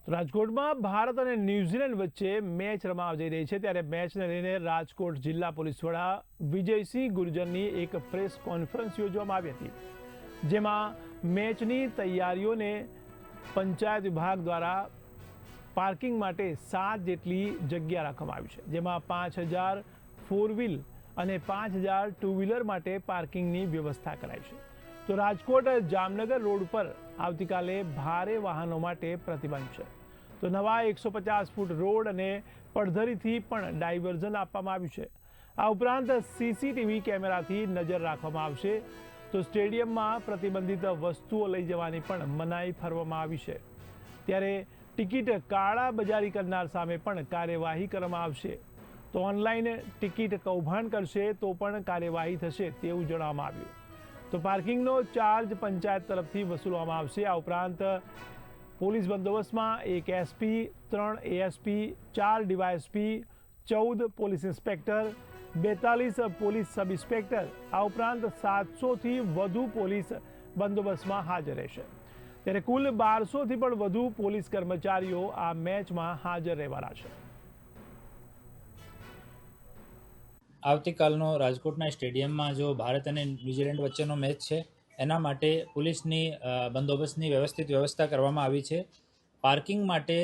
તો રાજકોટમાં ભારત અને ન્યૂઝીલેન્ડ વચ્ચે મેચ રમાવા જઈ રહી છે ત્યારે મેચને લઈને રાજકોટ જિલ્લા પોલીસ વડા વિજયસિંહ ગુર્જરની એક પ્રેસ કોન્ફરન્સ યોજવામાં આવી હતી, જેમાં મેચની તૈયારીઓને પંચાયત વિભાગ દ્વારા પાર્કિંગ માટે 7 જેટલી જગ્યા રાખવામાં આવી છે, જેમાં 5000 4 વ્હીલ અને 5000 2 વ્હીલર માટે પાર્કિંગની વ્યવસ્થા કરાઈ છે। તો રાજકોટ જામનગર રોડ પર આવતીકાલે ભારે વાહનો માટે પ્રતિબંધ છે। તો નવા 150 ફૂટ રોડ અને પડધરીથી પણ ડાયવર્ઝન આપવામાં આવ્યું છે। આ ઉપરાંત સીસીટીવી કેમેરાથી નજર રાખવામાં આવશે। તો સ્ટેડિયમમાં પ્રતિબંધિત વસ્તુઓ લઈ જવાની પણ મનાઈ ફરવામાં આવી છે। ત્યારે ટિકિટ કાળા બજારી કરનાર સામે પણ કાર્યવાહી કરવામાં આવશે। તો ઓનલાઈન ટિકિટ કૌભાંડ કરશે તો પણ કાર્યવાહી થશે તેવું જણાવવામાં આવ્યું। તો પાર્કિંગનો ચાર્જ પંચાયત તરફથી વસૂલવામાં આવશે। આ ઉપરાંત પોલીસ બંદોબસ્તમાં 1 SP, 3 ASP, 4 DYSP, 14 police inspector, 42 police sub inspector, આ ઉપરાંત 700થી વધુ પોલીસ બંદોબસ્તમાં હાજર રહેશે। ત્યારે કુલ 1200થી પણ વધુ પોલીસ કર્મચારીઓ આ મેચમાં હાજર રહેવાના છે। આવતીકાલનો રાજકોટના સ્ટેડિયમમાં જો ભારત અને ન્યૂઝીલેન્ડ વચ્ચેનો મેચ છે એના માટે પોલીસની બંદોબસ્તની વ્યવસ્થિત વ્યવસ્થા કરવામાં આવી છે। પાર્કિંગ માટે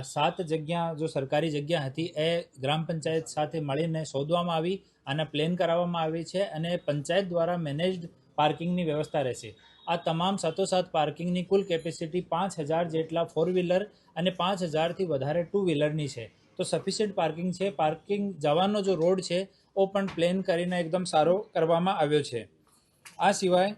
7 જગ્યા જો સરકારી જગ્યા હતી એ ગ્રામ પંચાયત સાથે મળીને શોધવામાં આવી અને પ્લેન કરાવવામાં આવી છે અને પંચાયત દ્વારા મેનેજ્ડ પાર્કિંગની વ્યવસ્થા રહેશે। આ તમામ સાથોસાથ પાર્કિંગની કુલ કેપેસિટી 5000 જેટલા 4 વ્હીલર અને 5000થી વધારે 2 વ્હીલરની છે। તો સફિશિયન્ટ પાર્કિંગ છે। પાર્કિંગ જવાનો જો રોડ છે ઓ પણ પ્લેન કરીને એકદમ સારો કરવામાં આવ્યો છે। આ સિવાય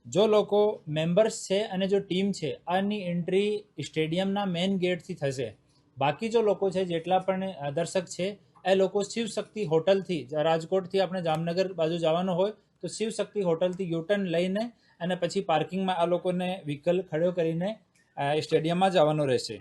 જો લોકો મેમ્બર્સ છે અને જો ટીમ છે આની એન્ટ્રી સ્ટેડિયમના મેઇન ગેટથી થશે। બાકી જો લોકો છે જેટલા પણ દર્શક છે એ લોકો શિવશક્તિ હોટલથી રાજકોટથી આપણે જામનગર બાજુ જવાનું હોય તો શિવશક્તિ હોટલથી યુટર્ન લઈને અને પછી પાર્કિંગમાં આ લોકોને વ્હીકલ ખડો કરીને સ્ટેડિયમમાં જવાનું રહેશે।